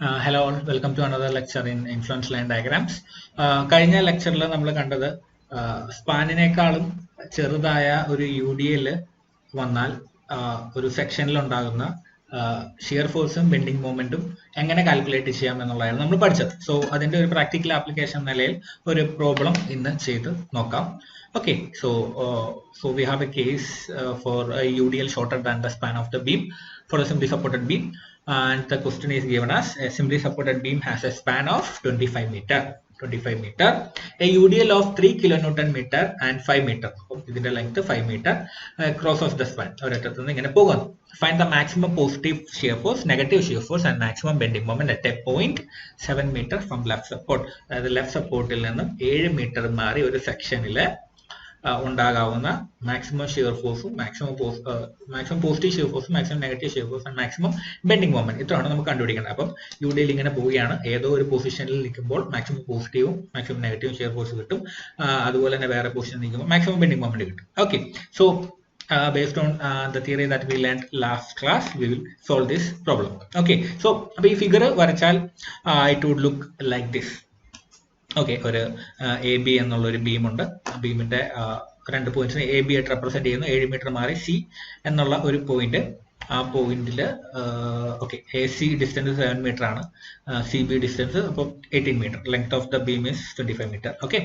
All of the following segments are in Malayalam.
Hello all, welcome to another lecture in influence line diagrams. കഴിഞ്ഞ ലെക്ചറിൽ നമ്മൾ കണ്ടത് സ്പാനിനേക്കാളും ചെറുതായ ഒരു UDL വന്നാൽ ഒരു സെക്ഷനിൽ ഉണ്ടാകുന്ന ഷിയർ ഫോഴ്സും ബെൻഡിങ് മൊമെന്റും എങ്ങനെ കാൽക്കുലേറ്റ് ചെയ്യാം എന്നുള്ളതാണ് നമ്മൾ പഠിച്ചത്. സോ അതിന്റെ ഒരു പ്രാക്ടിക്കൽ ആപ്ലിക്കേഷൻ നിലയിൽ ഒരു പ്രോബ്ലം ഇന്ന് ചെയ്ത് നോക്കാം. Okay, so we have a case for a UDL shorter than the span of the beam for a simply supported beam, and the question is given as a simply supported beam has a span of 25 meter. A UDL of 3 kilonewton meter and 5 meter. This length 5 meter crosses the span. Find the maximum positive shear force, negative shear force, and maximum bending moment at a point 7 meter from left support. The left support il ninnu 7 meter mari oru section ile ഉണ്ടാകാവുന്ന മാക്സിമം ഷിയർ ഫോഴ്സും മാക്സിമം പോസിറ്റീവ് ഷിയർ ഫോഴ്സും maximum negative shear force and maximum bending moment ഇത്രയാണ് നമുക്ക് കണ്ടുപിടിക്കേണ്ടത്. അപ്പം UDL ഇങ്ങനെ പോവുകയാണ്, ഏതോ ഒരു പൊസിഷനിൽ നിൽക്കുമ്പോൾ മാക്സിമം പോസിറ്റീവും മാക്സിമം നെഗറ്റീവും ഷിയർ ഫോഴ്സ് കിട്ടും, അതുപോലെ തന്നെ വേറെ പൊസിഷനിൽ നിൽക്കുമ്പോൾ മാക്സിമം ബെൻഡിങ് മൊമെന്റ് കിട്ടും. Okay, so based on the theory that we learned last class, we will solve this problem. Okay, so അപ്പോൾ ഈ ഫിഗർ വരച്ചാൽ it would look like this. Okay, ഒരു AB എന്നുള്ള ഒരു ബീം ഉണ്ട്. ബീമിന്റെ രണ്ട് പോയിന്റ്സിന് AB ആയിട്ട് റെപ്രസെന്റ് ചെയ്യുന്നു. 7 മീറ്റർ മാറി C എന്നുള്ള ഒരു പോയിന്റ്, ആ പോയിന്റിൽ ഓക്കെ AC ഡിസ്റ്റൻസ് 7 മീറ്റർ ആണ്, CB ഡിസ്റ്റൻസ് അപ്പോൾ 18 metre. Length of the beam is 25 metre. Okay,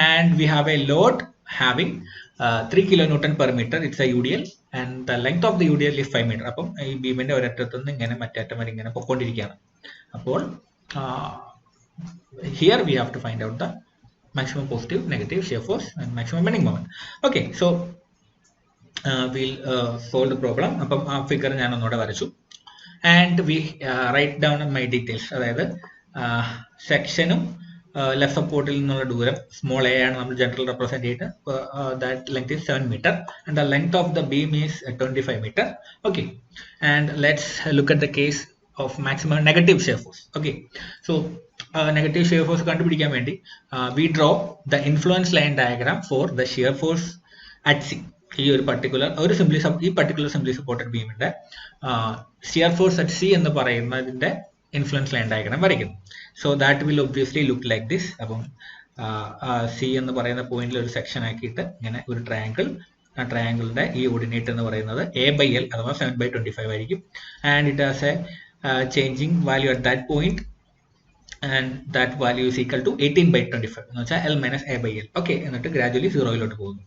and we have a load having 3 kilonewton per meter. It's a UDL and the length of the UDL is 5 meter. അപ്പം ഈ ബീമിന്റെ ഒരറ്റത്തു നിന്ന് ഇങ്ങനെ മറ്റേ അറ്റം വരെ ഇങ്ങനെ പൊക്കോണ്ടിരിക്കുകയാണ്. അപ്പോൾ here we have to find out the maximum positive, negative shear force and maximum bending moment. Okay, so we'll solve the problem. അപ്പം ആ ഫിഗർ ഞാൻ ഒന്നുകൂടെ വരച്ചു, and we write down my details. അതായത് സെക്ഷനും ലെഫ്റ്റ് സപ്പോർട്ടിൽ നിന്നുള്ള ദൂരം സ്മോൾ a ആണ് നമ്മൾ ജനറൽ റെപ്രസെന്റ് ചെയ്തിട്ട്, that length is 7 meter and the length of the beam is 25 meter. Okay, and let's look at the case of maximum negative shear force. Okay, so negative shear force കണ്ടുപിടിക്കാൻ വേണ്ടി we draw the influence line diagram for the shear force at C. ഈ ഒരു പർട്ടിക്കുലർ സിംപ്ലി സപ്പോർട്ടഡ് ബീമിന്റെ shear force at C എന്ന് പറയുന്നതിന്റെ ഇൻഫ്ലുവൻസ് ലൈൻ ഡയഗ്രാം വരയ്ക്കുന്നു. So that will obviously look like this. അപ്പം C എന്ന് പറയുന്ന പോയിന്റിൽ ഒരു സെക്ഷൻ ആക്കിയിട്ട് ഇങ്ങനെ ഒരു ട്രയാങ്കിൾ, ആ ട്രയാങ്കിളിന്റെ ഈ ഓർഡിനേറ്റ് എന്ന് പറയുന്നത് A/L അഥവാ 7/25 ആയിരിക്കും. And it has A changing value at that point, and that value is equal to 18/25 എന്ന് വെച്ചാൽ L minus A/L. ഓക്കെ, എന്നിട്ട് ഗ്രാജുവലി സീറോയിലോട്ട് പോകുന്നു.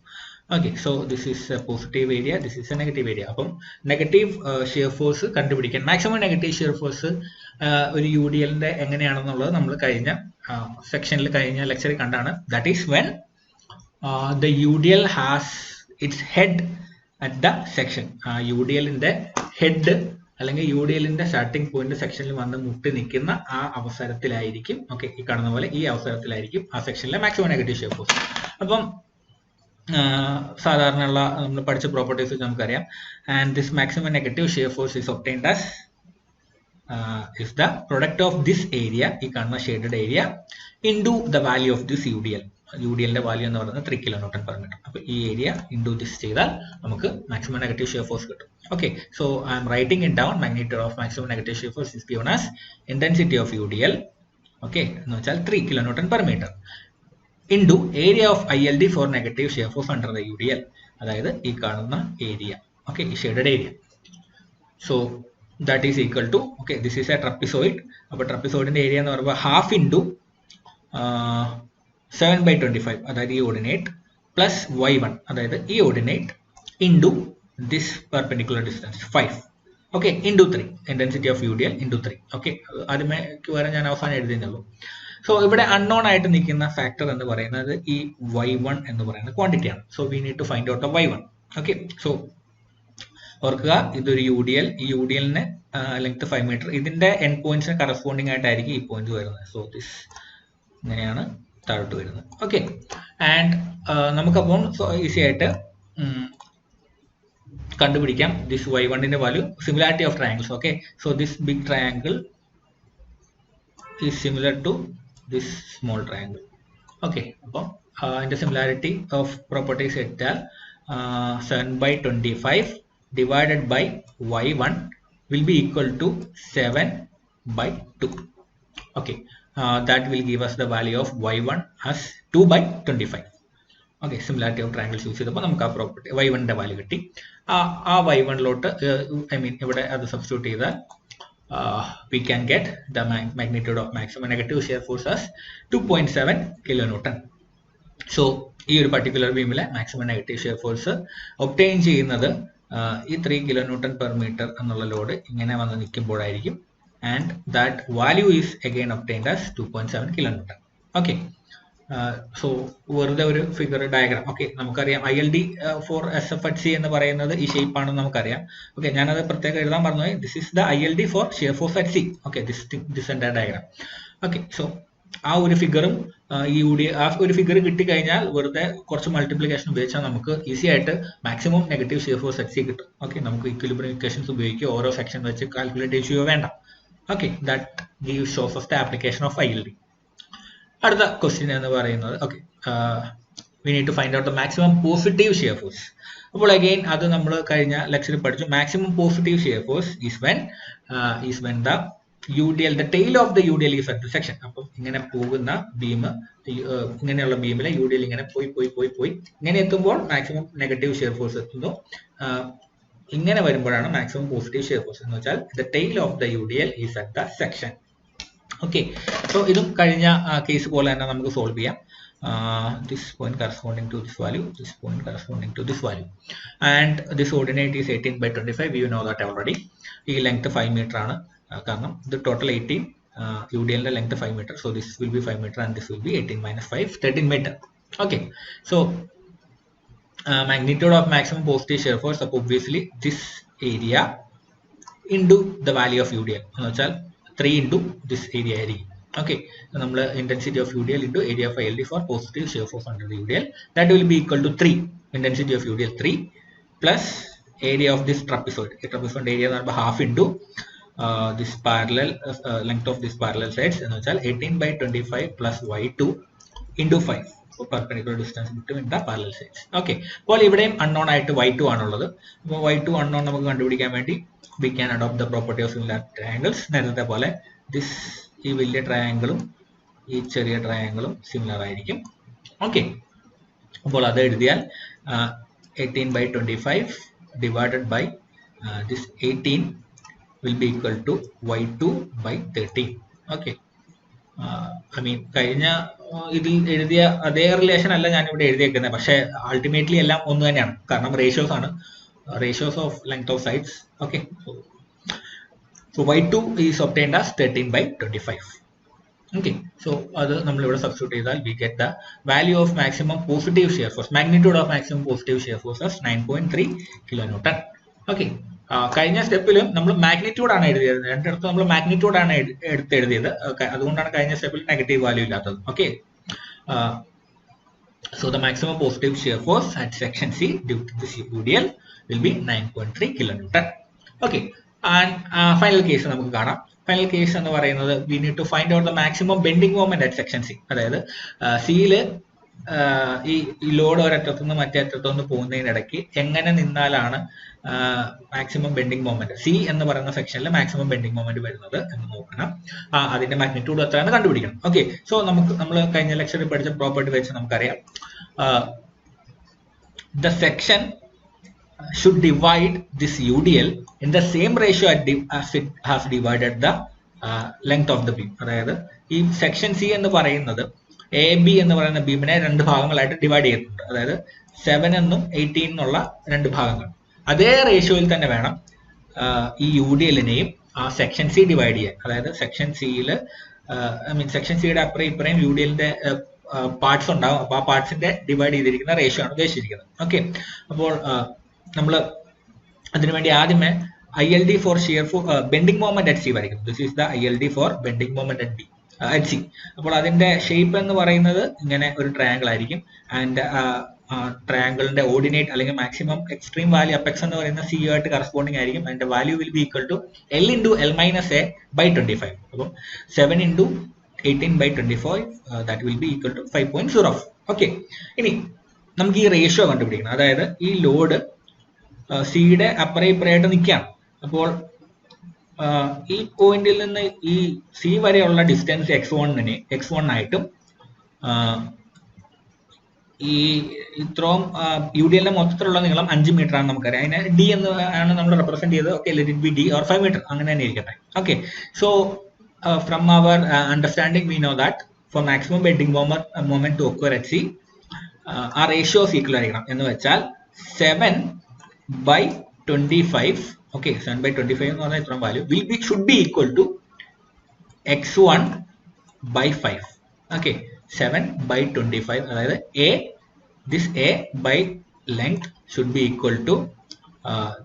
Okay, so this is a positive area, this is a negative area. അപ്പം നെഗറ്റീവ് ഷിയർ ഫോഴ്സ് കണ്ടുപിടിക്കാൻ മാക്സിമം നെഗറ്റീവ് ഷിയർ ഫോഴ്സ് ഒരു UDLന്റെ എങ്ങനെയാണെന്നുള്ളത് നമ്മൾ കഴിഞ്ഞ സെക്ഷനിൽ കഴിഞ്ഞ ലെക്ചറിൽ കണ്ടാണ്. That is when the UDL has its head at the section. UDLന്റെ ഹെഡ് അല്ലെങ്കിൽ UDLന്റെ സ്റ്റാർട്ടിംഗ് പോയിന്റ് സെക്ഷനിൽ വന്ന് മുട്ടി നിൽക്കുന്ന ആ അവസരത്തിലായിരിക്കും, ഓക്കെ ഈ കാണുന്ന പോലെ ഈ അവസരത്തിലായിരിക്കും ആ സെക്ഷനിലെ മാക്സിമം നെഗറ്റീവ് ഷിയർ ഫോഴ്സ്. അപ്പം സാധാരണയുള്ള നമ്മൾ പഠിച്ച പ്രോപ്പർട്ടീസ് നമുക്കറിയാം. And this maximum negative shear force is obtained as is the product of this area, ഈ കാണുന്ന shaded area, into the value of this UDL. UDLന്റെ വാല്യൂ എന്ന് പറയുന്നത് 3 kilonewton per meter. അപ്പോൾ ഈ ഏരിയ ഇൻടു ദിസ് ചെയ്താൽ നമുക്ക് മാക്സിമം നെഗറ്റീവ് ഷിയർ ഫോഴ്സ് കിട്ടും. Okay, so I am writing it down. Magnitude of maximum negative shear force is given as intensity of UDL, okay, എന്ന് വെച്ചാൽ 3 kilonewton per meter, into area of ILD for negative shear force under the UDL. അതായത് ഈ കാണുന്ന ഏരിയ, okay, ഈ shaded area. So that is equal to, okay, this is a trapezoid. അപ്പോൾ ട്രപ്പിസോയിഡിന്റെ ഏരിയ എന്ന് പറയുമ്പോൾ half into 7/25 അതായത് ഈ ഓർഡിനേറ്റ് പ്ലസ് y1 അതായത് ഈ ordinate into this perpendicular distance 5, okay, into 3 intensity of UDL into 3. okay, ആദ്യമേ വരെ ഞാൻ അവസാനം എഴുതുന്നുള്ളൂ. സോ ഇവിടെ അൺനോൺ ആയിട്ട് നിൽക്കുന്ന ഫാക്ടർ എന്ന് പറയുന്നത് ഈ y1 എന്ന് പറയുന്ന ക്വാണ്ടിറ്റി ആണ്. So we need to find out of y1. Okay, so ഓർക്കുക ഇതൊരു UDL, ഈ UDLന് ലെങ്ത് 5 മീറ്റർ, ഇതിന്റെ എൻഡ് പോയിന്റ്സിന് കറസ്പോണ്ടിങ് ആയിട്ടായിരിക്കും ഈ പോയിന്റ് വരുന്നത്. സോ ദിസ് ഇങ്ങനെയാണ് താഴോട്ട് വരുന്നത്. ഓക്കെ, ആൻഡ് നമുക്കപ്പോൾ ഈസി ആയിട്ട് കണ്ടുപിടിക്കാം ദിസ് y1ന്റെ value, similarity of triangles. Okay, so this big triangle is similar to this small triangle. Okay, അപ്പം അതിന്റെ സിമിലാരിറ്റി ഓഫ് പ്രോപ്പർട്ടീസ് എടുത്താൽ 7/25 divided by y1 will be equal to 7/2. Okay, that will give us the value of y1 as 2 by 25. Okay, similarity of triangles use ചെയ്തപ്പോൾ നമുക്ക് ആ പ്രോപ്പർട്ടി y1 ന്റെ വാല്യൂ കിട്ടി. ആ y1 ലോട്ട് ഇവിടെ അത് സബ്സ്റ്റിറ്റ്യൂട്ട് ചെയ്താൽ we can get the magnitude of maximum negative shear force as 2.7 kilonewton. So ഈ ഒരു പർട്ടിക്കുലർ ബീമിലെ maximum negative shear force obtain ചെയ്യുന്നത് ഈ 3 kilonewton per meter എന്നുള്ള ലോഡ് ഇങ്ങനെ വന്ന് നിൽക്കുമ്പോഴായിരിക്കും. And that value is again obtained as 2.7 kilonewton. Okay. So വെറുതെ ഒരു ഫിഗർ ഡയഗ്രാം. ഓക്കെ, നമുക്കറിയാം ILD for SFHC എന്ന് പറയുന്നത് ഈ ഷേപ്പ് ആണെന്ന് നമുക്കറിയാം. ഓക്കെ, ഞാനത് പ്രത്യേകം എഴുതാൻ മറന്നുപോയി. This is the ILD for shear force at C. Okay, this entire diagram. Okay, so ആ ഒരു ഫിഗറും ഈ ആ ഒരു ഫിഗർ കിട്ടിക്കഴിഞ്ഞാൽ വെറുതെ കുറച്ച് മൾട്ടിപ്ലിക്കേഷൻ ഉപയോഗിച്ചാൽ നമുക്ക് ഈസി ആയിട്ട് maximum negative shear force at C കിട്ടും. ഓക്കെ, നമുക്ക് ഇക്വിലിബ്രിയം ഇക്വേഷൻസ് ഉപയോഗിക്കുക, ഓരോ സെക്ഷൻ വെച്ച് കാൽക്കുലേറ്റ് ചെയ്യുകയോ വേണ്ട. Okay, that give shows of the application of ILD. അടുത്ത ക്വസ്റ്റ്യൻ എന്ന് പറയുന്നത് okay, we need to find out the maximum positive shear force. അപ്പോൾ അഗെയിൻ അത് നമ്മൾ കഴിഞ്ഞ ലെക്ചറിൽ പഠിച്ചു. Maximum positive shear force is when the UDL, the tail of the UDL is at the section. അപ്പം ഇങ്ങനെ പോകുന്ന ബീം, ഇങ്ങനെയുള്ള ബീമിലെ UDL ഇങ്ങനെ പോയി ഇങ്ങനെ എത്തുമ്പോൾ മാക്സിമം നെഗറ്റീവ് ഷിയർ ഫോഴ്സ് എത്തുന്നു. ഇങ്ങനെ വരുമ്പോഴാണ് മാക്സിമം പോസിറ്റീവ് ഷിയർ ഫോഴ്സ് എന്ന് വെച്ചാൽ the tail of the UDL is at the section. Okay, so ഇതും കഴിഞ്ഞ കേസ് പോലെ തന്നെ നമുക്ക് സോൾവ് ചെയ്യാം. This point corresponding to this value, this point corresponding to this value, and this ordinate is 18 by 25. You know that already. ഈ ലെങ്ത് 5 മീറ്റർ ആണ്, കാരണം ഇത് ടോട്ടൽ 18, UDL ന്റെ length 5 metre. So this will be 5 metre and this will be 18 minus 5, 13 metre. Okay, so magnitude of maximum positive shear force, അപ്പോൾ obviously this area into the value of UDL എന്ന് വെച്ചാൽ 3 into this area ആയിരിക്കും. Okay, നമ്മൾ intensity of UDL into area of ILD for positive shear force under the UDL, that will be equal to 3, intensity of UDL 3 plus area of this trapezoid. The trapezoid area എന്ന് പറയുമ്പോൾ half into this parallel length of this parallel sides എന്ന് വെച്ചാൽ 18 by 25 plus y2 into 5, so perpendicular distance between the parallel sides. Okay, അപ്പോൾ ഇവിടെയും unknown ആയിട്ട് y2 ആണുള്ളത്. അപ്പോൾ y2 unknown നമുക്ക് കണ്ടുപിടിക്കാൻ വേണ്ടി we can adopt the property of similar triangles. നേരത്തെ പോലെ ഈ വലിയ ട്രയാങ്കിളും ഈ ചെറിയ ട്രയാങ്കിളും സിമിലർ ആയിരിക്കും. ഓക്കെ, അപ്പോൾ അത് എഴുതിയാൽ 18 by 25 divided by this 18 will be equal to y2 by 13. Okay, I mean കഴിഞ്ഞ ഇതിൽ എഴുതിയ അതേ റിലേഷൻ അല്ല ഞാൻ ഇവിടെ എഴുതിയേക്കുന്നത്, പക്ഷേ അൾട്ടിമേറ്റ്ലി എല്ലാം ഒന്ന് തന്നെയാണ്, കാരണം റേഷ്യോസ് ആണ്, ratios of length of sides. Okay, so y2 is obtained as 13 by 25. Okay, so അത് നമ്മൾ ഇവിടെ സബ്സ്റ്റിറ്റ്യൂട്ട് ചെയ്താൽ we get the value of maximum positive shear force, magnitude of maximum positive shear force as 9.3 kilonewton. Okay, കഴിഞ്ഞ സ്റ്റെപ്പിലും നമ്മൾ മാഗ്നിറ്റ്യൂഡ് ആണ് എഴുതിയത്, രണ്ടിടത്തും നമ്മൾ മാഗ്നിറ്റ്യൂഡ് ആണ് എഴുതിയത്, അതുകൊണ്ടാണ് കഴിഞ്ഞ സ്റ്റെപ്പിൽ നെഗറ്റീവ് വാല്യൂ ഇല്ലാത്തത്. Okay, so the maximum positive shear force at section C due to this UDL will be 9.3 kilonewton. Okay, and final case നമുക്ക് കാണാം. ഫൈനൽ കേസ് എന്ന് പറയുന്നത് we need to find out the maximum bending moment at section C. അതായത് സിയിൽ ഈ ലോഡ് ഒരറ്റത്തുനിന്ന് മറ്റേ അറ്റത്തുനിന്ന് പോകുന്നതിനിടയ്ക്ക് എങ്ങനെ നിന്നാലാണ് മാക്സിമം ബെൻഡിങ് മൊമെന്റ് സി എന്ന് പറയുന്ന സെക്ഷനിൽ മാക്സിമം ബെൻഡിങ് മൊമെന്റ് വരുന്നത് എന്ന് നോക്കണം. അതിന്റെ മാഗ്നിറ്റ്യൂഡ് എത്രയാണെന്ന് കണ്ടുപിടിക്കണം. ഓക്കെ, സോ നമ്മൾ കഴിഞ്ഞ ലെക്ചറിൽ പഠിച്ച പ്രോപ്പർട്ടി വെച്ച് നമുക്കറിയാം the section should divide this UDL in the same ratio as it has divided the length of the beam. അതായത് ഈ സെക്ഷൻ സി എന്ന് പറയുന്നത് എ ബി എന്ന് പറയുന്ന ബീമിനെ രണ്ട് ഭാഗങ്ങളായിട്ട് ഡിവൈഡ് ചെയ്തിട്ടുണ്ട്. അതായത് 7 എന്നും 18 എന്നുള്ള രണ്ട് ഭാഗങ്ങൾ. അതേ റേഷ്യോയിൽ തന്നെ വേണം ഈ UDLനെയും ആ സെക്ഷൻ സി ഡിവൈഡ് ചെയ്യാൻ. അതായത് സെക്ഷൻ സിയിൽ സെക്ഷൻ സിയുടെ അപ്പുറം ഇപ്പുറയും UDLന്റെ പാർട്സ് ഉണ്ടാവും. അപ്പൊ ആ പാർട്സിന്റെ ഡിവൈഡ് ചെയ്തിരിക്കുന്ന റേഷ്യോ ആണ് ഉദ്ദേശിച്ചിരിക്കുന്നത്. ഓക്കെ, അപ്പോൾ നമ്മൾ അതിനുവേണ്ടി ആദ്യമേ ILD for shear for bending moment at C വരയ്ക്കുന്നു. This is the ILD for bending moment at C. അപ്പോൾ അതിന്റെ ഷേപ്പ് എന്ന് പറയുന്നത് ഇങ്ങനെ ഒരു ട്രയാങ്കിൾ ആയിരിക്കും. ആൻഡ് ട്രയാങ്കിളിന്റെ ഓർഡിനേറ്റ് അല്ലെങ്കിൽ മാക്സിമം എക്സ്ട്രീം വാല്യൂ അപ്പെക്സ് എന്ന് പറയുന്ന സി ആയിട്ട് കറസ്പോണ്ടിങ് ആയിരിക്കും. അതിന്റെ value will be equal to L into L minus A by 25. അപ്പം 7 into 18 by 25 that will be equal to 5.0. Okay, ഇനി നമുക്ക് ഈ റേഷ്യോ കണ്ടുപിടിക്കണം. അതായത് ഈ ലോഡ് സിയുടെ അപ്പുറം ഇപ്പുറമായിട്ട് നിൽക്കുകയാണ്. അപ്പോൾ ഈ പോയിന്റിൽ നിന്ന് ഈ സി വരെയുള്ള ഡിസ്റ്റൻസ് x1 ആയിട്ടും ഈ ഇത്രയും UDL മൊത്തത്തിലുള്ള നീളം 5 മീറ്റർ ആണ് നമുക്കറിയാം. അതിനെ d എന്ന് ആണ് നമ്മൾ റെപ്രസെന്റ് ചെയ്തത്. Okay, let it be d or 5 metre അങ്ങനെ തന്നെ ഇരിക്കട്ടെ. Okay, so from our understanding we know that for maximum bending moment to occur at C ആ റേഷ്യോസ് ഈക്വൽ ആയിരിക്കണം. എന്ന് വെച്ചാൽ 7/25. ഓക്കെ, 7/25 എന്ന് പറഞ്ഞാൽ ഇത്രയും value should be equal to x1/5. Okay, 7/25 അതായത് this a by length should be equal to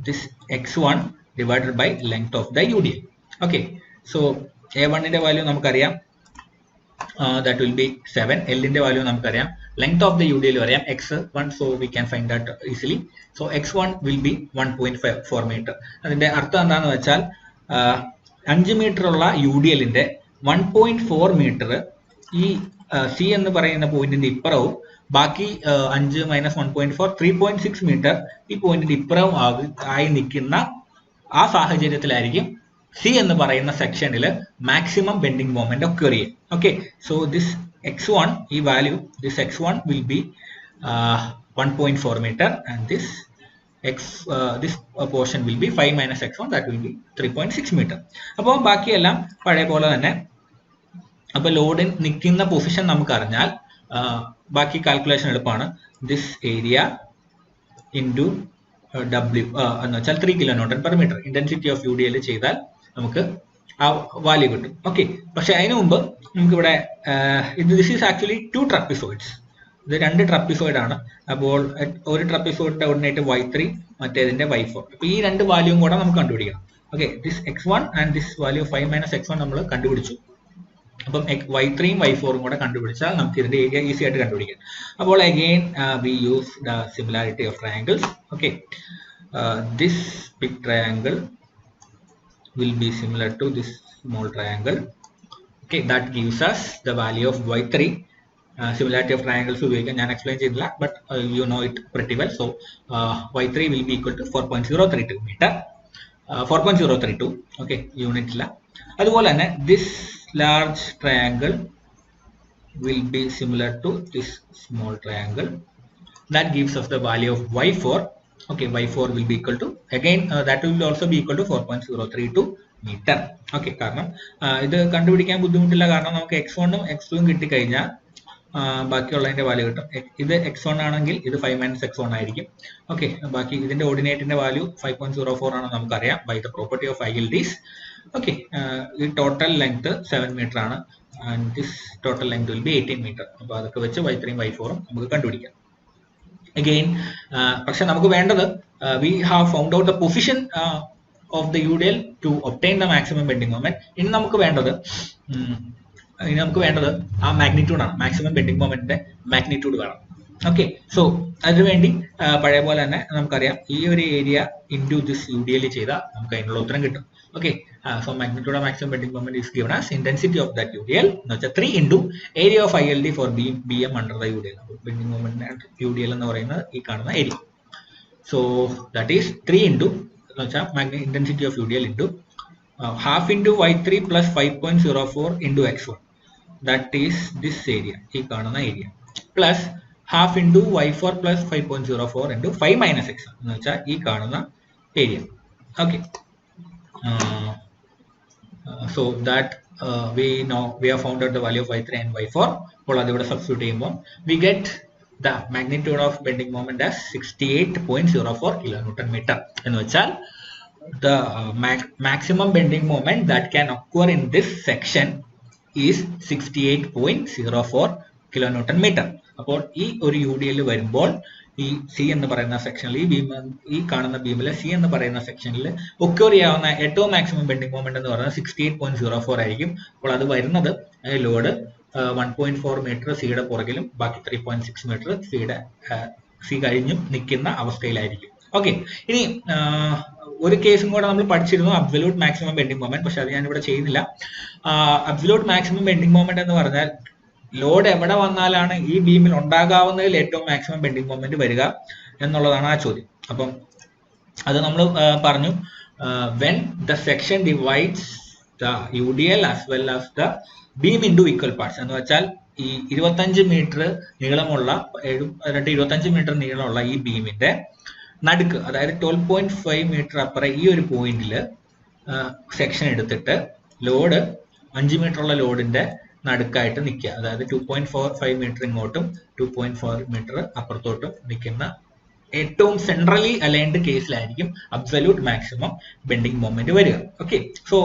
this x1 divided by length of the UDL. Okay, so a1 ന്റെ വാല്യൂ നമുക്കറിയാം, that will be 7. L ന്റെ വാല്യൂ നമുക്കറിയാം, length of the UDL അറിയാം x1, so we can find that easily. So x1 will be 1.4 meter. അതിന്റെ അർത്ഥം എന്താണെന്ന് വെച്ചാൽ 5 മീറ്റർ ഉള്ള UDL ന്റെ 1.4 മീറ്റർ ഈ സി എന്ന് പറയുന്ന പോയിന്റിന്റെ ഇപ്പുറവും ബാക്കി 5 - 1.4 3.6 മീറ്റർ ഈ പോയിന്റിന്റെ ഇപ്പുറവും ആയി നിൽക്കുന്ന ആ സാഹചര്യത്തിലായിരിക്കും സി എന്ന് പറയുന്ന സെക്ഷനിൽ മാക്സിമം ബെൻഡിങ് മൊമെന്റ് ഒക്കർ ചെയ്യും. ഓക്കെ, സോ ദിസ് x1 ഈ value this x1 will be 1.4 meter and this portion will be 5 - x1, that will be 3.6 meter. അപ്പോൾ ബാക്കിയെല്ലാം പഴയ പോലെ തന്നെ. അപ്പോൾ ലോഡ് നിൽക്കുന്ന പൊസിഷൻ നമുക്ക് അറിഞ്ഞാൽ ബാക്കി കാൽക്കുലേഷൻ എളുപ്പമാണ്. ദിസ് ഏരിയ ഇൻറ്റു W എന്ന് വെച്ചാൽ 3 kN/m. ഇന്റൻസിറ്റി ഓഫ് UDL ചെയ്താൽ നമുക്ക് ആ വാല്യൂ കിട്ടും. ഓക്കെ, പക്ഷെ അതിനു മുമ്പ് നമുക്കിവിടെ ദിസ് ഈസ് ആക്ച്വലി 2 ട്രപ്പിസോയിഡ്സ്. ഇത് 2 ട്രപ്പിസോയിഡ് ആണ്. അപ്പോൾ ഒരു ട്രപ്പിസോയിഡിന്റെ ഓർഡിനേറ്റ് y3, മറ്റേതിന്റെ y4. അപ്പോൾ ഈ 2 വാല്യൂവും കൂടെ നമുക്ക് കണ്ടുപിടിക്കണം. Okay, this x1 and this value 5 - x1 നമ്മൾ കണ്ടുപിടിച്ചു. അപ്പം y3യും y4ഉം കൂടെ കണ്ടുപിടിച്ചാൽ നമുക്ക് ഇതിന്റെ ഏരിയ ഈസി ആയിട്ട് കണ്ടുപിടിക്കാം. അപ്പോൾ again we use the similarity of triangles. Okay, this big triangle will be similar to this small triangle. Okay, that gives us the value of y3. Similarity of triangles ഉപയോഗിക്കാൻ ഞാൻ എക്സ്പ്ലെയിൻ ചെയ്തില്ല, but you know it pretty well. So y3 will be equal to 4.032 meter. 4.032. Okay, unit ഇല്ല. അതുപോലെ തന്നെ this large triangle will be similar to this small triangle. That gives us the value of y4. Okay, y4 will be equal to again that will also be equal to 4.032 meter. Okay, കാരണം ഇത് കണ്ടുപിടിക്കാൻ ബുദ്ധിമുട്ടില്ല, കാരണം നമുക്ക് x1ഉം x2ഉം കിട്ടിക്കഴിഞ്ഞാൽ ബാക്കിയുള്ളതിന്റെ വാല്യൂ കിട്ടും. ഇത് x1 ആണെങ്കിൽ ഇത് 5 - x1 ആയിരിക്കും. ഓക്കെ, ബാക്കി ഇതിന്റെ ഓർഡിനേറ്റിന്റെ വാല്യൂ 5.04 ആണെന്ന് നമുക്കറിയാം by the property of ILDs. Okay, ഈ ടോട്ടൽ ലെങ്ത് 7 മീറ്റർ ആണ് and this total length will be 18 metre. അപ്പോൾ അതൊക്കെ വെച്ച് y3ഉം y4ഉം നമുക്ക് കണ്ടുപിടിക്കാം. Again, പക്ഷെ നമുക്ക് വേണ്ടത് we have found out the position of the UDL to obtain the maximum bending moment. ഇനി നമുക്ക് വേണ്ടത് ആ മാഗ്നിറ്റ്യൂഡ് ആണ്. മാക്സിമം ബെൻഡിങ് മൊമെന്റിന്റെ മാഗ്നിറ്റ്യൂഡ് വേണം. ഓക്കെ, സോ അതിനുവേണ്ടി പഴയ പോലെ തന്നെ നമുക്കറിയാം ഈ ഒരു ഏരിയ ഇൻറ്റു ദിസ് UDL ചെയ്താൽ നമുക്ക് അതിനുള്ള ഉത്തരം കിട്ടും. Okay, so magnitude of maximum bending moment is given as intensity of that UDL എന്ന് വെച്ചാൽ 3 into area of ILD for BM under the UDL. bending moment and UDL എന്ന് പറയുന്നത് ഈ കാണുന്ന area. So that is 3 into എന്ന് വെച്ചാൽ intensity of UDL into half into y3 plus 5.04 into x1. That is this area, ഈ കാണുന്ന area, plus half into y4 plus 5.04 into 5 - x1 എന്ന് വെച്ചാൽ ഈ കാണുന്ന area. Okay, so that we have found out the value of y3 and y4. അപ്പോൾ അതിവിടെ സബ്സ്റ്റിറ്റ്യൂട്ട് ചെയ്യുമ്പോൾ we get the magnitude of bending moment as 68.04 kilonewton meter. എന്ന് വെച്ചാൽ the maximum bending moment that can occur in this section is 68.04 kilonewton meter. അപ്പോൾ ഈ ഒരു UDL വരുമ്പോൾ ഈ സി എന്ന് പറയുന്ന സെക്ഷനിൽ ഈ കാണുന്ന ബീമിലെ സി എന്ന് പറയുന്ന സെക്ഷനിൽ ഒക്യൂർ ചെയ്യാവുന്ന ഏറ്റവും മാക്സിമം ബെൻഡിങ് മൊമെന്റ് എന്ന് പറയുന്നത് 68.04 ആയിരിക്കും. അപ്പോൾ അത് വരുന്നത് ലോഡ് 1.4 മീറ്റർ സിയുടെ പുറകിലും ബാക്കി 3.6 മീറ്റർ സി കഴിഞ്ഞും നിൽക്കുന്ന അവസ്ഥയിലായിരിക്കും. ഓക്കെ, ഇനി ഒരു കേസും കൂടെ നമ്മൾ പഠിച്ചിരുന്നു, അബ്സല്യൂട്ട് മാക്സിമം ബെൻഡിങ് മൊമെന്റ്. പക്ഷെ അത് ഞാനിവിടെ ചെയ്യുന്നില്ല. അബ്സല്യൂട്ട് മാക്സിമം ബെൻഡിങ് മൊമെന്റ് എന്ന് പറഞ്ഞാൽ ലോഡ് എവിടെ വന്നാലാണ് ഈ ബീമിൽ ഉണ്ടാകാവുന്നതിൽ ഏറ്റവും മാക്സിമം ബെൻഡിങ് മൊമെന്റ് വരിക എന്നുള്ളതാണ് ആ ചോദ്യം. അപ്പം അത് നമ്മൾ പറഞ്ഞു, when the section divides the UDL as well as the beam into equal parts. എന്ന് വെച്ചാൽ ഈ 25 മീറ്റർ നീളമുള്ള 25 മീറ്റർ നീളമുള്ള ഈ ബീമിന്റെ നടുക്ക്, അതായത് 12.5 മീറ്റർ അപ്പുറം ഈ ഒരു പോയിന്റിൽ സെക്ഷൻ എടുത്തിട്ട് ലോഡ് 5 മീറ്റർ ഉള്ള ലോഡിന്റെ നടുക്കായിട്ട് നിൽക്കുക. അതായത് 2.45 മീറ്റർ ഇങ്ങോട്ടും 2.4 മീറ്റർ അപ്പുറത്തോട്ടും നിൽക്കുന്ന ഏറ്റവും സെൻട്രലി അലൈൻഡ് കേസിലായിരിക്കും അബ്സല്യൂട്ട് മാക്സിമം ബെൻഡിങ് മൊമെന്റ് വരിക. Okay, so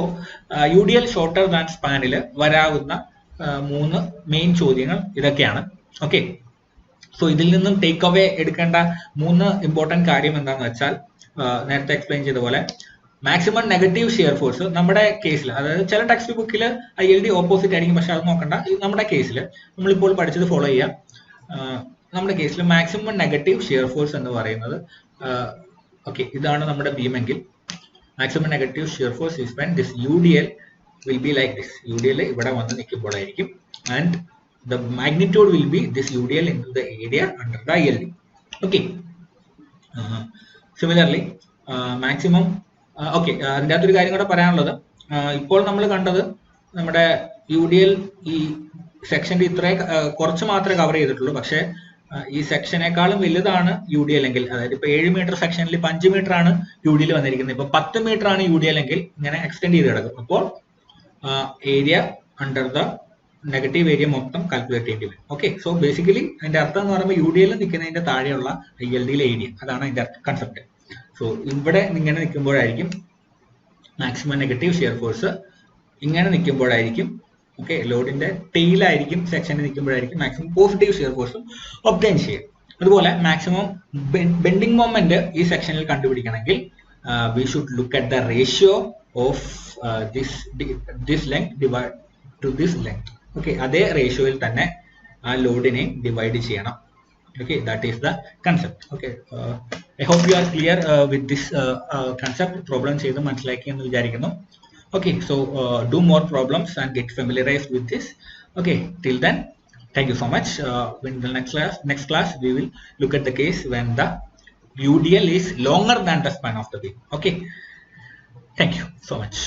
UDL shorter than സ്പാനിൽ വരാവുന്ന 3 മെയിൻ ചോദ്യങ്ങൾ ഇതൊക്കെയാണ്. ഓക്കെ, സോ ഇതിൽ നിന്നും ടേക്ക് അവേ എടുക്കേണ്ട 3 ഇമ്പോർട്ടന്റ് കാര്യം എന്താണെന്ന് വെച്ചാൽ, നേരത്തെ എക്സ്പ്ലെയിൻ ചെയ്ത പോലെ മാക്സിമം നെഗറ്റീവ് ഷിയർ ഫോഴ്സ് നമ്മുടെ കേസിൽ, അതായത് ചില ടെക്സ്റ്റ് ബുക്കിൽ ILD ഓപ്പോസിറ്റ് ആയിരിക്കും, പക്ഷെ അത് നോക്കണ്ട. നമ്മുടെ കേസിൽ നമ്മളിപ്പോൾ പഠിച്ചത് ഫോളോ ചെയ്യാം. നമ്മുടെ കേസിൽ മാക്സിമം നെഗറ്റീവ് ഷിയർ ഫോഴ്സ് എന്ന് പറയുന്നത്, ഓക്കെ, ഇതാണ് നമ്മുടെ ബീമെങ്കിൽ maximum negative shear force is when this UDL will be like this. UDL ഇവിടെ വന്ന് നിൽക്കുമ്പോഴായിരിക്കും, and the magnitude will be this UDL into the area under the ILD. Okay, similarly maximum, okay, അതിൻ്റെ അകത്തൊരു കാര്യം കൂടെ പറയാനുള്ളത്, ഇപ്പോൾ നമ്മൾ കണ്ടത് നമ്മുടെ UDL ഈ സെക്ഷൻ്റെ കുറച്ച് മാത്രമേ കവർ ചെയ്തിട്ടുള്ളൂ. പക്ഷേ ഈ സെക്ഷനേക്കാളും വലുതാണ് UDL എങ്കിൽ, അതായത് ഇപ്പൊ 7 മീറ്റർ സെക്ഷനിൽ ഇപ്പൊ 5 മീറ്റർ ആണ് UDL വന്നിരിക്കുന്നത്. ഇപ്പൊ 10 മീറ്റർ ആണ് UDL എങ്കിൽ ഇങ്ങനെ എക്സ്റ്റെൻഡ് ചെയ്ത് കിടക്കും. അപ്പോൾ area under the negative area മൊത്തം കാൽക്കുലേറ്റ് ചെയ്യേണ്ടി വരും. ഓക്കെ, സോ ബേസിക്കലി അതിന്റെ അർത്ഥം എന്ന് പറയുമ്പോൾ UDL നിൽക്കുന്നതിന്റെ താഴെയുള്ള ILDയിലെ ഏരിയ, അതാണ് അതിന്റെ കൺസെപ്റ്റ്. സോ ഇവിടെ ഇങ്ങനെ നിൽക്കുമ്പോഴായിരിക്കും മാക്സിമം നെഗറ്റീവ് ഷിയർ ഫോഴ്സ്, ഇങ്ങനെ നിൽക്കുമ്പോഴായിരിക്കും, ഓക്കെ, ലോഡിന്റെ ടെയിലായിരിക്കും സെക്ഷനിൽ നിൽക്കുമ്പോഴായിരിക്കും മാക്സിമം പോസിറ്റീവ് ഷിയർ ഫോഴ്സും ഒബ്റ്റെയിൻ ചെയ്യും. അതുപോലെ മാക്സിമം ബെൻഡിങ് മൊമെന്റ് ഈ സെക്ഷനിൽ കണ്ടുപിടിക്കണമെങ്കിൽ we should look at the ratio of this length divide to this length. Okay, അതേ റേഷ്യോയിൽ തന്നെ ആ ലോഡിനെ ഡിവൈഡ് ചെയ്യണം. Okay, that is the concept. Okay, I hope you are clear with this concept. Problem ചെയ്ത് മനസ്സിലാക്കി എന്ന് വിചാരിക്കുന്നു. Okay, so do more problems and get familiarized with this. Okay, till then, thank you so much. In the next class we will look at the case when the UDL is longer than the span of the beam. Okay, thank you so much.